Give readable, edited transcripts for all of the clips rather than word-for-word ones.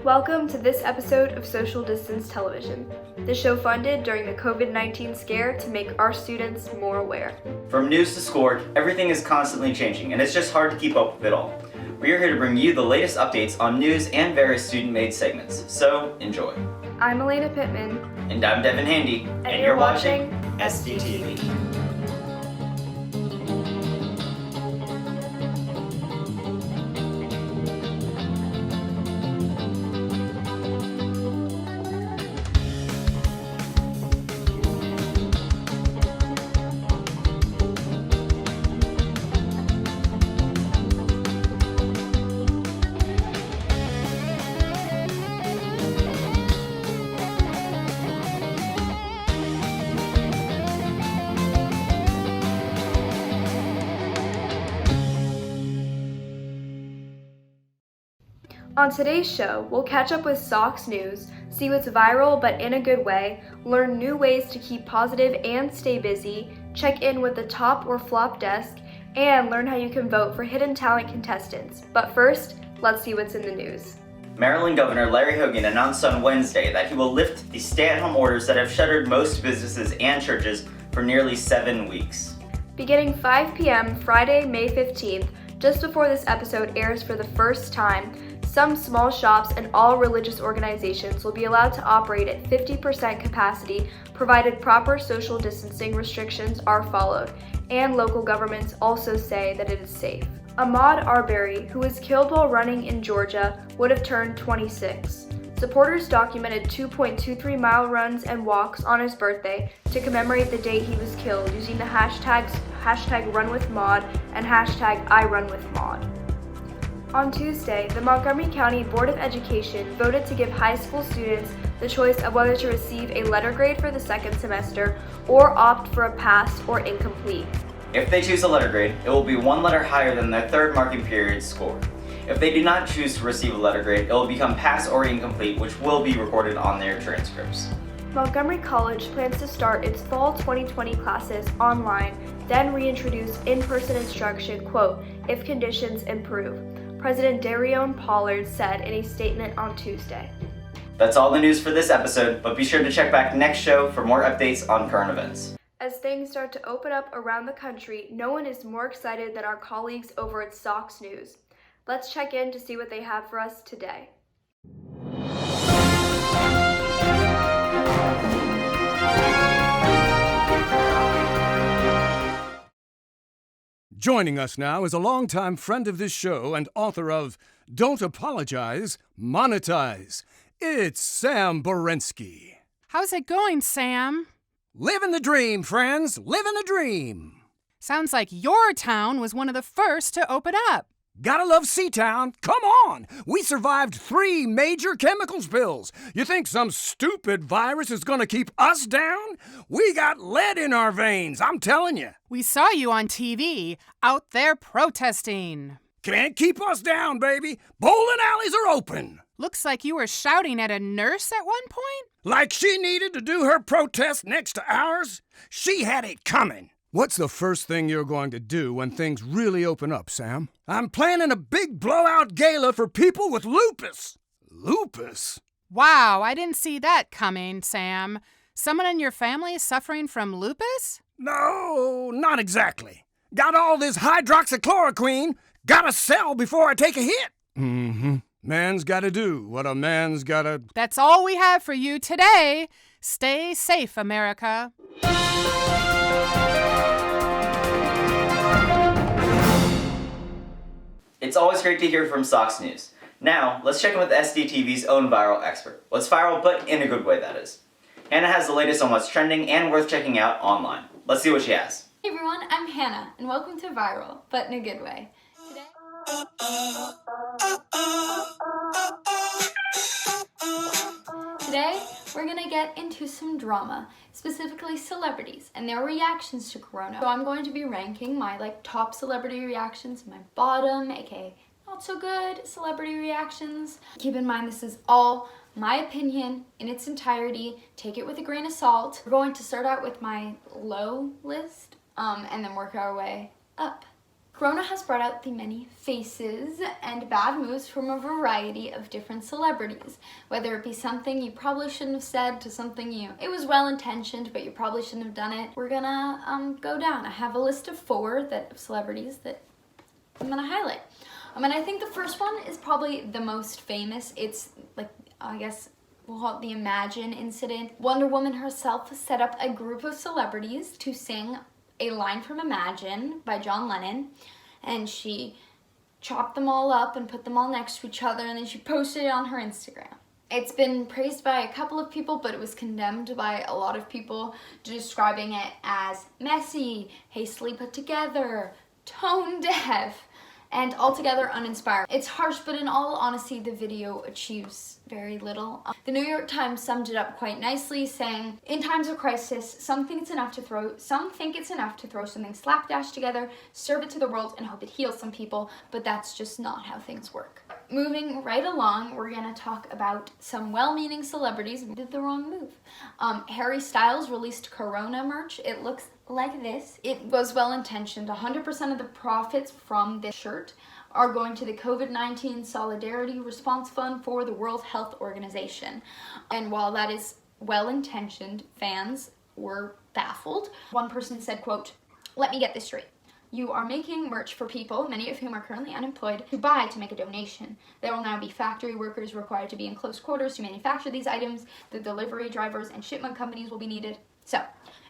Welcome to this episode of Social Distance Television, the show funded during the COVID-19 scare to make our students more aware. From news to schoolwork, everything is constantly changing, and it's just hard to keep up with it all. We are here to bring you the latest updates on news and various student-made segments, so enjoy. I'm Elena Pittman. And I'm Devin Handy, and you're watching SDTV. On today's show, we'll catch up with Sox news, see what's viral but in a good way, learn new ways to keep positive and stay busy, check in with the top or flop desk, and learn how you can vote for hidden talent contestants. But first, let's see what's in the news. Maryland Governor Larry Hogan announced on Wednesday that he will lift the stay-at-home orders that have shuttered most businesses and churches for nearly 7 weeks. Beginning 5 p.m. Friday, May 15th, just before this episode airs for the first time, some small shops and all religious organizations will be allowed to operate at 50% capacity, provided proper social distancing restrictions are followed, and local governments also say that it is safe. Ahmaud Arbery, who was killed while running in Georgia, would have turned 26. Supporters documented 2.23-mile runs and walks on his birthday to commemorate the date he was killed using the hashtags #RunWithMaud and #IRunWithMaud. On Tuesday, the Montgomery County Board of Education voted to give high school students the choice of whether to receive a letter grade for the second semester or opt for a pass or incomplete. If they choose a letter grade, it will be one letter higher than their third marking period score. If they do not choose to receive a letter grade, it will become pass or incomplete, which will be recorded on their transcripts. Montgomery College plans to start its fall 2020 classes online, then reintroduce in-person instruction, quote, if conditions improve, President Darion Pollard said in a statement on Tuesday. That's all the news for this episode, but be sure to check back next show for more updates on current events. As things start to open up around the country, no one is more excited than our colleagues over at Sox News. Let's check in to see what they have for us today. Joining us now is a longtime friend of this show and author of Don't Apologize, Monetize. It's Sam Borensky. How's it going, Sam? Living the dream, friends, living the dream. Sounds like your town was one of the first to open up. Gotta love C-Town. Come on! We survived 3 major chemical spills. You think some stupid virus is gonna keep us down? We got lead in our veins, I'm telling you. We saw you on TV, out there protesting. Can't keep us down, baby. Bowling alleys are open. Looks like you were shouting at a nurse at one point? Like she needed to do her protest next to ours? She had it coming. What's the first thing you're going to do when things really open up, Sam? I'm planning a big blowout gala for people with lupus. Lupus? Wow, I didn't see that coming, Sam. Someone in your family is suffering from lupus? No, not exactly. Got all this hydroxychloroquine. Gotta sell before I take a hit. Mm-hmm. Man's gotta do what a man's gotta... That's all we have for you today. Stay safe, America. It's always great to hear from Sox News. Now, let's check in with SDTV's own viral expert. What's viral, but in a good way, that is. Hannah has the latest on what's trending and worth checking out online. Let's see what she has. Hey everyone, I'm Hannah, and welcome to Viral, but in a good way. Today, we're gonna get into some drama, specifically celebrities and their reactions to Corona. So I'm going to be ranking my top celebrity reactions, my bottom, aka not so good celebrity reactions. Keep in mind this is all my opinion in its entirety. Take it with a grain of salt. We're going to start out with my low list and then work our way up. Corona has brought out the many faces and bad moves from a variety of different celebrities, whether it be something you probably shouldn't have said to something it was well intentioned but you probably shouldn't have done it. We're gonna go down. I have a list of 4 of celebrities that I'm gonna highlight. And I think the first one is probably the most famous. It's like, I guess we'll call it the Imagine incident. Wonder Woman herself set up a group of celebrities to sing a line from Imagine by John Lennon, and she chopped them all up and put them all next to each other, and then she posted it on her Instagram. It's been praised by a couple of people, but it was condemned by a lot of people, describing it as messy, hastily put together, tone deaf, and altogether uninspired. It's harsh, but in all honesty, the video achieves very little. The New York Times summed it up quite nicely, saying, "In times of crisis, some think it's enough to throw something slapdash together, serve it to the world, and hope it heals some people, but that's just not how things work." Moving right along, we're gonna talk about some well-meaning celebrities who did the wrong move. Harry Styles released Corona merch. It looks like this. It was well-intentioned. 100% of the profits from this shirt are going to the COVID-19 Solidarity Response Fund for the World Health Organization. And while that is well-intentioned, fans were baffled. One person said, quote, "Let me get this straight. You are making merch for people, many of whom are currently unemployed, to buy to make a donation. There will now be factory workers required to be in close quarters to manufacture these items. The delivery drivers and shipment companies will be needed." So,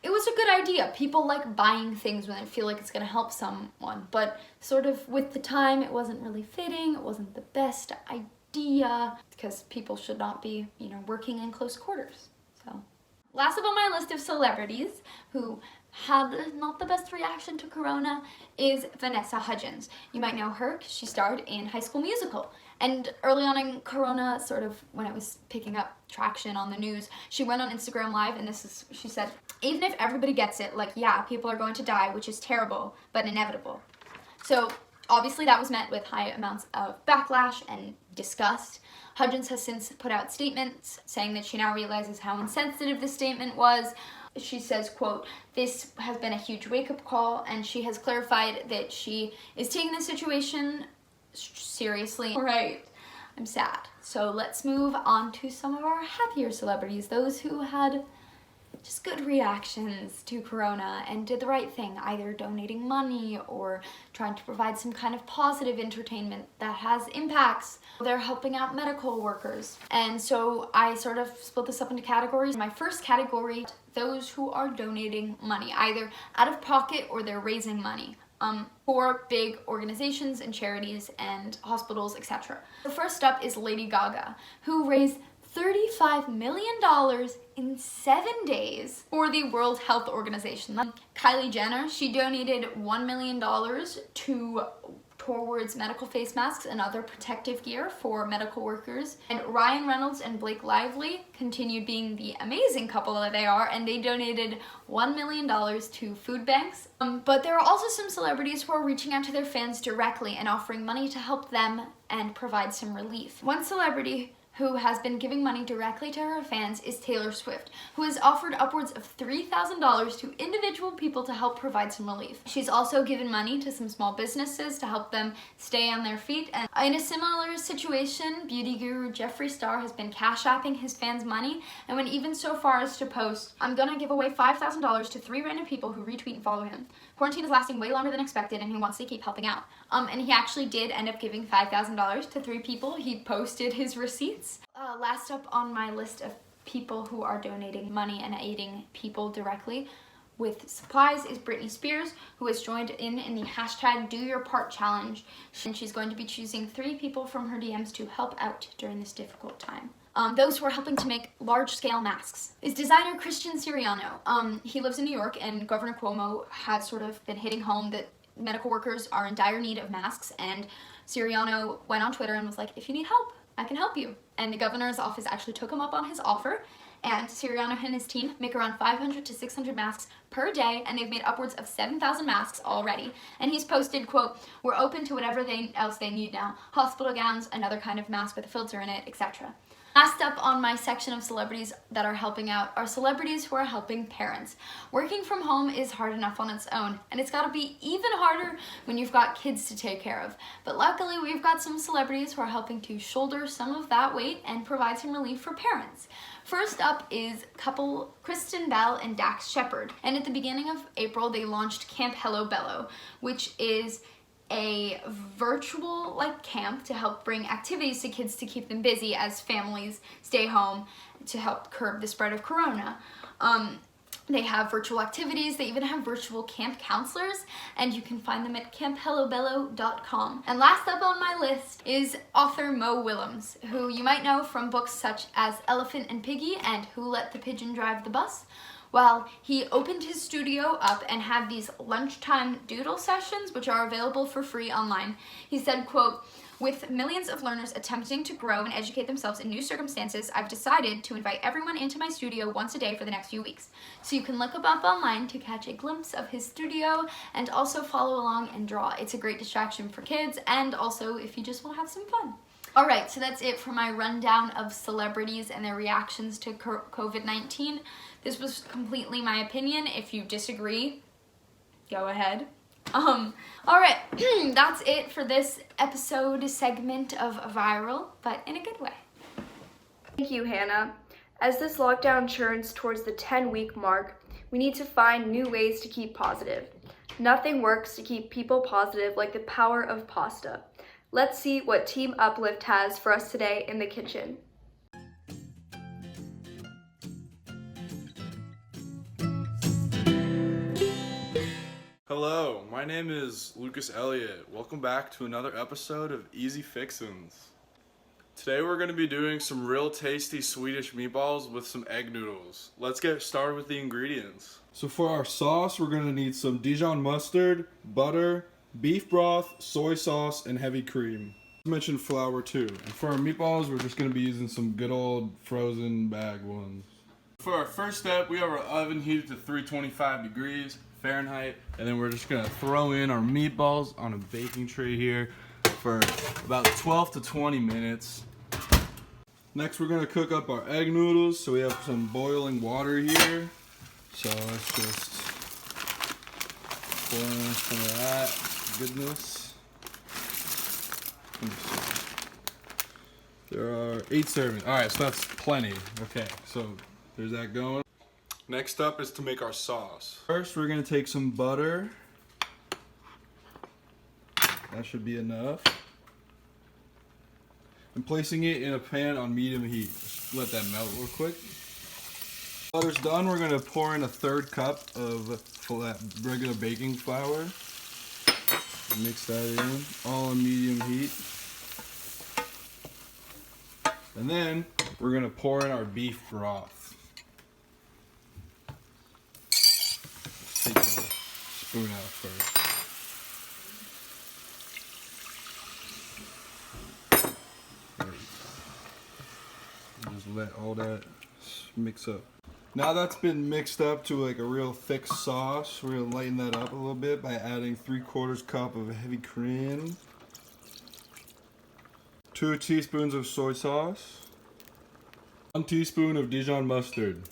it was a good idea. People like buying things when they feel like it's going to help someone, but sort of with the time, it wasn't really fitting. It wasn't the best idea because people should not be, working in close quarters. So, last up on my list of celebrities who had not the best reaction to Corona is Vanessa Hudgens. You might know her because she starred in High School Musical. And early on in Corona, sort of when it was picking up traction on the news, she went on Instagram Live, and she said, "Even if everybody gets it, people are going to die, which is terrible, but inevitable." So obviously that was met with high amounts of backlash and disgust. Hudgens has since put out statements saying that she now realizes how insensitive this statement was. She says, quote, "This has been a huge wake-up call," and she has clarified that she is taking the situation seriously. Right, I'm sad. So let's move on to some of our happier celebrities, those who had just good reactions to Corona and did the right thing, either donating money or trying to provide some kind of positive entertainment that has impacts. They're helping out medical workers. And so I sort of split this up into categories. My first category, those who are donating money, either out of pocket or they're raising money for big organizations and charities and hospitals, etc. The first up is Lady Gaga, who raised $35 million in 7 days for the World Health Organization. Kylie Jenner, she donated $1 million towards medical face masks and other protective gear for medical workers. And Ryan Reynolds and Blake Lively continued being the amazing couple that they are, and they donated $1 million to food banks. But there are also some celebrities who are reaching out to their fans directly and offering money to help them and provide some relief. One celebrity who has been giving money directly to her fans is Taylor Swift, who has offered upwards of $3,000 to individual people to help provide some relief. She's also given money to some small businesses to help them stay on their feet. And in a similar situation, beauty guru Jeffree Star has been cash apping his fans money, and went even so far as to post, "I'm gonna give away $5,000 to 3 random people who retweet and follow him. Quarantine is lasting way longer than expected, and he wants to keep helping out." And he actually did end up giving $5,000 to 3 people. He posted his receipts. Last up on my list of people who are donating money and aiding people directly with supplies is Britney Spears, who has joined in the hashtag Do Your Part challenge. And she's going to be choosing 3 people from her DMs to help out during this difficult time. Those who are helping to make large-scale masks is designer Christian Siriano. He lives in New York, and Governor Cuomo has sort of been hitting home that medical workers are in dire need of masks, and Siriano went on Twitter and was like, "If you need help, I can help you." And the governor's office actually took him up on his offer, And Siriano and his team make around 500 to 600 masks per day, and they've made upwards of 7,000 masks already. And he's posted, quote, "We're open to whatever else they need now. Hospital gowns, another kind of mask with a filter in it, etc." Last up on my section of celebrities that are helping out are celebrities who are helping parents. Working from home is hard enough on its own, and it's gotta be even harder when you've got kids to take care of. But luckily, we've got some celebrities who are helping to shoulder some of that weight and provide some relief for parents. First up is couple Kristen Bell and Dax Shepard. And at the beginning of April, they launched Camp Hello Bello, which is a virtual camp to help bring activities to kids to keep them busy as families stay home to help curb the spread of corona. They have virtual activities, they even have virtual camp counselors, and you can find them at camphellobello.com. And last up on my list is author Mo Willems, who you might know from books such as Elephant and Piggy and Who Let the Pigeon Drive the Bus. Well, he opened his studio up and had these lunchtime doodle sessions, which are available for free online. He said, quote, "With millions of learners attempting to grow and educate themselves in new circumstances, I've decided to invite everyone into my studio once a day for the next few weeks." So you can look him up online to catch a glimpse of his studio and also follow along and draw. It's a great distraction for kids and also if you just want to have some fun. All right, so that's it for my rundown of celebrities and their reactions to COVID-19. This was completely my opinion. If you disagree, go ahead. All right, that's it for this episode segment of Viral, but in a good way. Thank you, Hannah. As this lockdown churns towards the 10-week mark, we need to find new ways to keep positive. Nothing works to keep people positive like the power of pasta. Let's see what Team Uplift has for us today in the kitchen. Hello, my name is Lucas Elliott. Welcome back to another episode of Easy Fixins'. Today we're going to be doing some real tasty Swedish meatballs with some egg noodles. Let's get started with the ingredients. So for our sauce, we're going to need some Dijon mustard, butter, beef broth, soy sauce, and heavy cream. I mentioned flour too. And for our meatballs, we're just going to be using some good old frozen bag ones. For our first step, we have our oven heated to 325 degrees Fahrenheit, and then we're just going to throw in our meatballs on a baking tray here for about 12 to 20 minutes. Next, we're going to cook up our egg noodles. So we have some boiling water here. So let's just pour in some of that goodness. There are 8 servings. All right, so that's plenty. Okay, so there's that going. Next up is to make our sauce. First, we're going to take some butter. That should be enough. And placing it in a pan on medium heat. Just let that melt real quick. Butter's done, we're going to pour in a 1/3 cup of flat regular baking flour. Mix that in, all on medium heat. And then we're going to pour in our beef broth. Let's take the spoon out first. Just let all that mix up. Now that's been mixed up to like a real thick sauce, we're gonna lighten that up a little bit by adding 3/4 cup of heavy cream, 2 teaspoons of soy sauce, 1 teaspoon of Dijon mustard.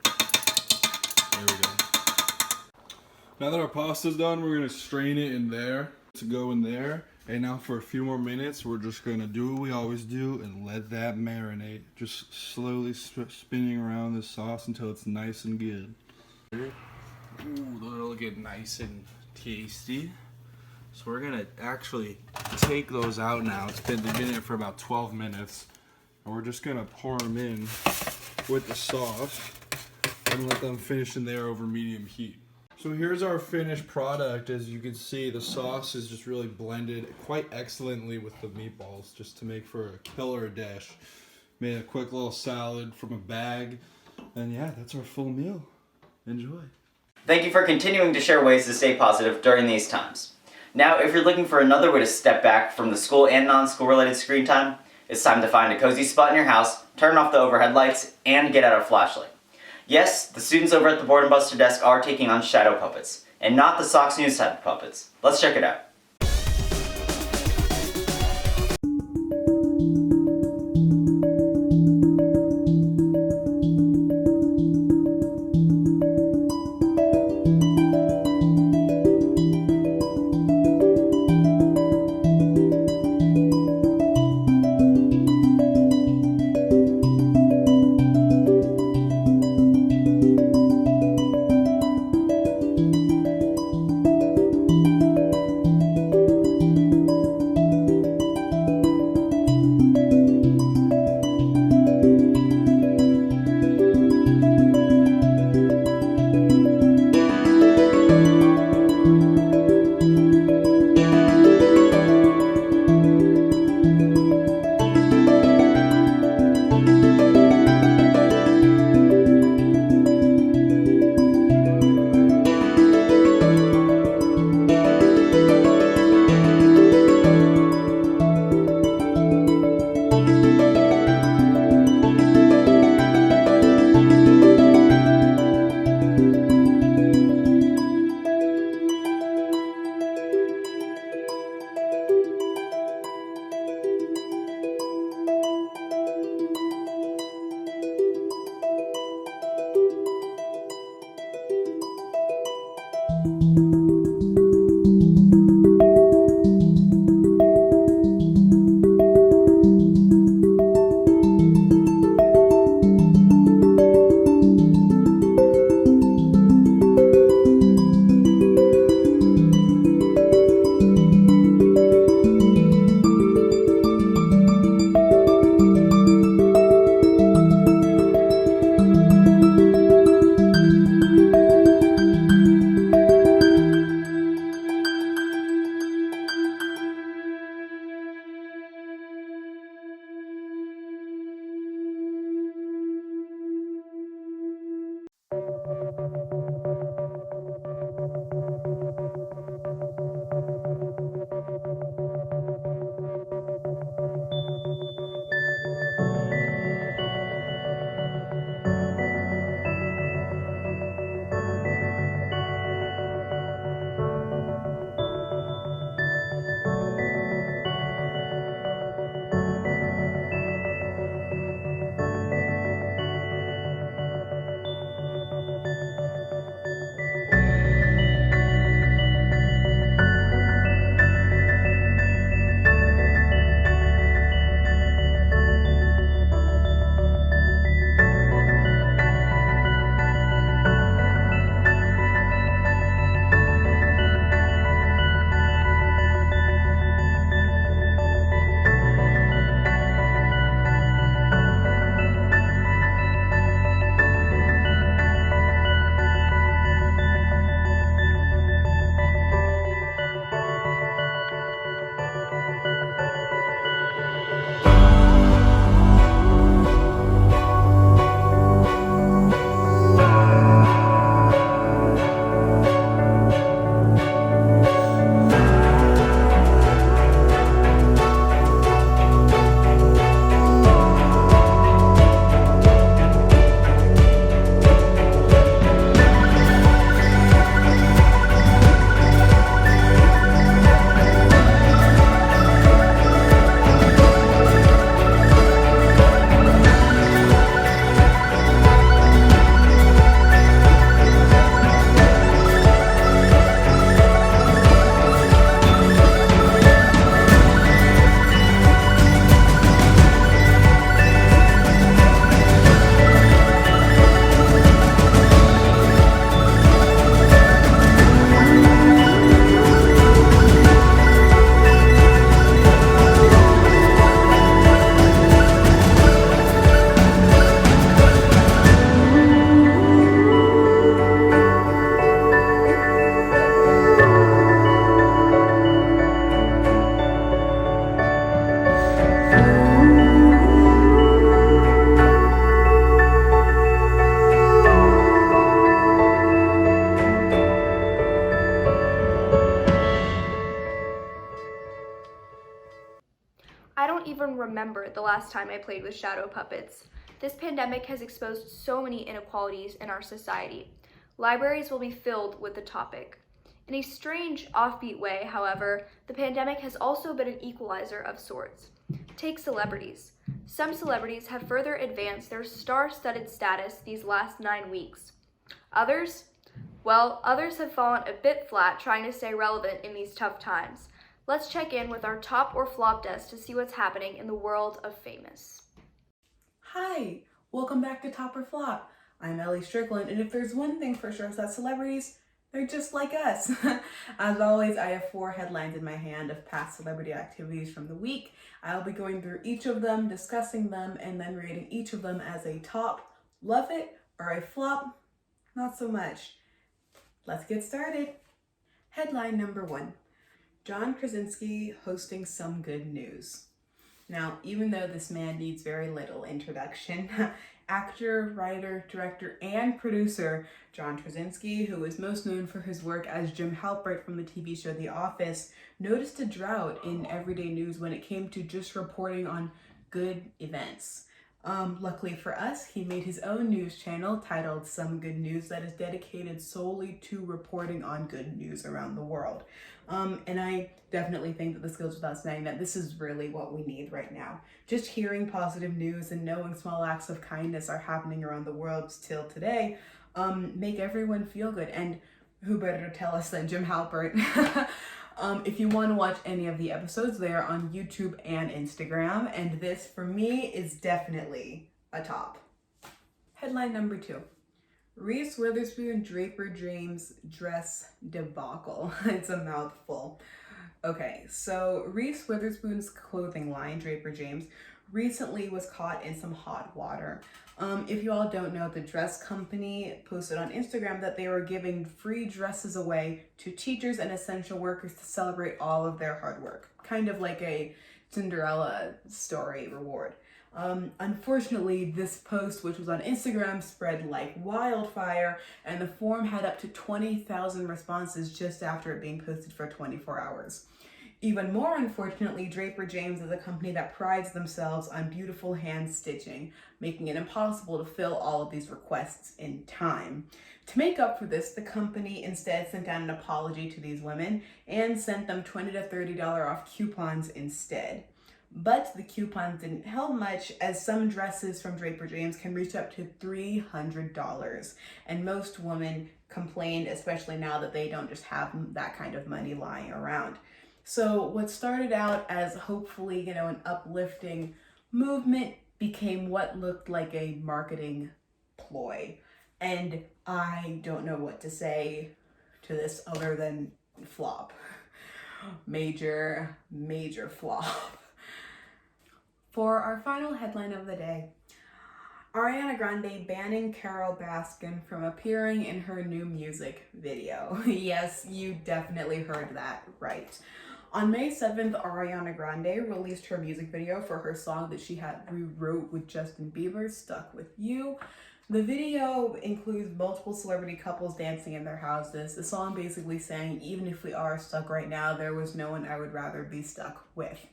There we go. Now that our pasta's done, we're gonna strain it in there to go in there. And now for a few more minutes, we're just going to do what we always do and let that marinate. Just slowly spinning around the sauce until it's nice and good. Ooh, they're looking nice and tasty. So we're going to actually take those out now. They've been in there for about 12 minutes. And we're just going to pour them in with the sauce and let them finish in there over medium heat. So here's our finished product. As you can see, the sauce is just really blended quite excellently with the meatballs, just to make for a killer dish. Made a quick little salad from a bag, and yeah, that's our full meal. Enjoy. Thank you for continuing to share ways to stay positive during these times. Now, if you're looking for another way to step back from the school and non-school related screen time, It's time to find a cozy spot in your house, turn off the overhead lights, and get out a flashlight. Yes, the students over at the Board and Buster desk are taking on shadow puppets, and not the Sox News type of puppets. Let's check it out. don't even remember the last time I played with shadow puppets. This pandemic has exposed so many inequalities in our society. Libraries will be filled with the topic. In a strange, offbeat way, however, the pandemic has also been an equalizer of sorts. Take celebrities. Some celebrities have further advanced their star-studded status these last 9 weeks. Others? Well, others have fallen a bit flat trying to stay relevant in these tough times. Let's check in with our top or flop desk to see what's happening in the world of famous. Hi, welcome back to Top or Flop. I'm Ellie Strickland, and if there's one thing for sure, it's that celebrities, they're just like us. As always, I have 4 headlines in my hand of past celebrity activities from the week. I'll be going through each of them, discussing them, and then rating each of them as a top, love it, or a flop, not so much. Let's get started. Headline number 1. John Krasinski hosting some good news. Now, even though this man needs very little introduction, actor, writer, director, and producer John Krasinski, who is most known for his work as Jim Halpert from the TV show The Office, noticed a drought in everyday news when it came to just reporting on good events. Luckily for us, he made his own news channel titled Some Good News that is dedicated solely to reporting on good news around the world. And I definitely think that this goes without saying that this is really what we need right now. Just hearing positive news and knowing small acts of kindness are happening around the world still today make everyone feel good. And who better to tell us than Jim Halpert? If you want to watch any of the episodes, they are on YouTube and Instagram, and this, for me, is definitely a top. Headline number 2. Reese Witherspoon Draper James dress debacle. It's a mouthful. Okay, so Reese Witherspoon's clothing line, Draper James, recently was caught in some hot water. If you all don't know, the dress company posted on Instagram that they were giving free dresses away to teachers and essential workers to celebrate all of their hard work. Kind of like a Cinderella story reward. Unfortunately, this post, which was on Instagram, spread like wildfire, and the forum had up to 20,000 responses just after it being posted for 24 hours. Even more unfortunately, Draper James is a company that prides themselves on beautiful hand stitching, making it impossible to fill all of these requests in time. To make up for this, the company instead sent out an apology to these women and sent them $20 to $30 off coupons instead. But the coupons didn't help much, as some dresses from Draper James can reach up to $300. And most women complained, especially now that they don't just have that kind of money lying around. So what started out as hopefully, an uplifting movement became what looked like a marketing ploy. And I don't know what to say to this other than flop. Major, major flop. For our final headline of the day, Ariana Grande banning Carole Baskin from appearing in her new music video. Yes, you definitely heard that right. On May 7th, Ariana Grande released her music video for her song that she had rewrote with Justin Bieber, Stuck With You. The video includes multiple celebrity couples dancing in their houses. The song basically saying, even if we are stuck right now, there was no one I would rather be stuck with.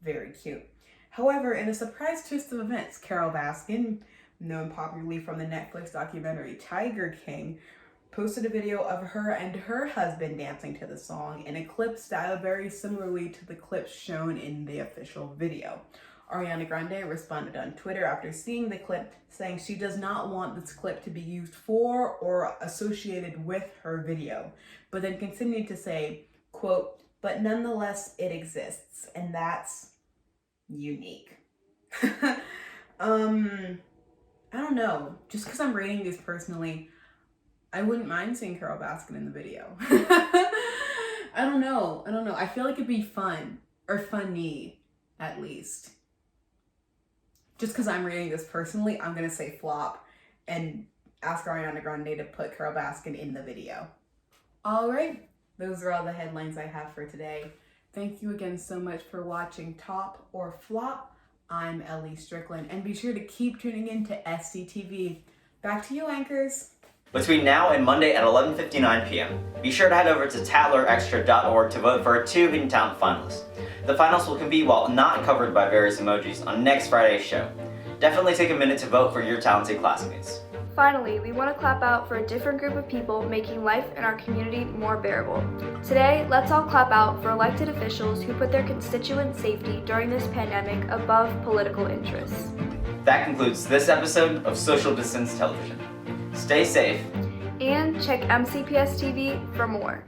Very cute. However, in a surprise twist of events, Carole Baskin, known popularly from the Netflix documentary Tiger King, posted a video of her and her husband dancing to the song in a clip styled very similarly to the clips shown in the official video. Ariana Grande responded on Twitter after seeing the clip, saying she does not want this clip to be used for or associated with her video, but then continued to say, quote, "But nonetheless, it exists, and that's unique." I don't know. Just because I'm rating these personally, I wouldn't mind seeing Carole Baskin in the video. I don't know. I feel like it'd be fun, or funny, at least. Just because I'm rating this personally, I'm going to say flop and ask Ariana Grande to put Carole Baskin in the video. All right, those are all the headlines I have for today. Thank you again so much for watching Top or Flop. I'm Ellie Strickland, and be sure to keep tuning in to SDTV. Back to you, anchors. Between now and Monday at 11:59 p.m., be sure to head over to tatlerextra.org to vote for our 2 Hidden Talent finalists. The finals will compete while not covered by various emojis on next Friday's show. Definitely take a minute to vote for your talented classmates. Finally, we want to clap out for a different group of people making life in our community more bearable. Today, let's all clap out for elected officials who put their constituents' safety during this pandemic above political interests. That concludes this episode of Social Distance Television. Stay safe. And check MCPS TV for more.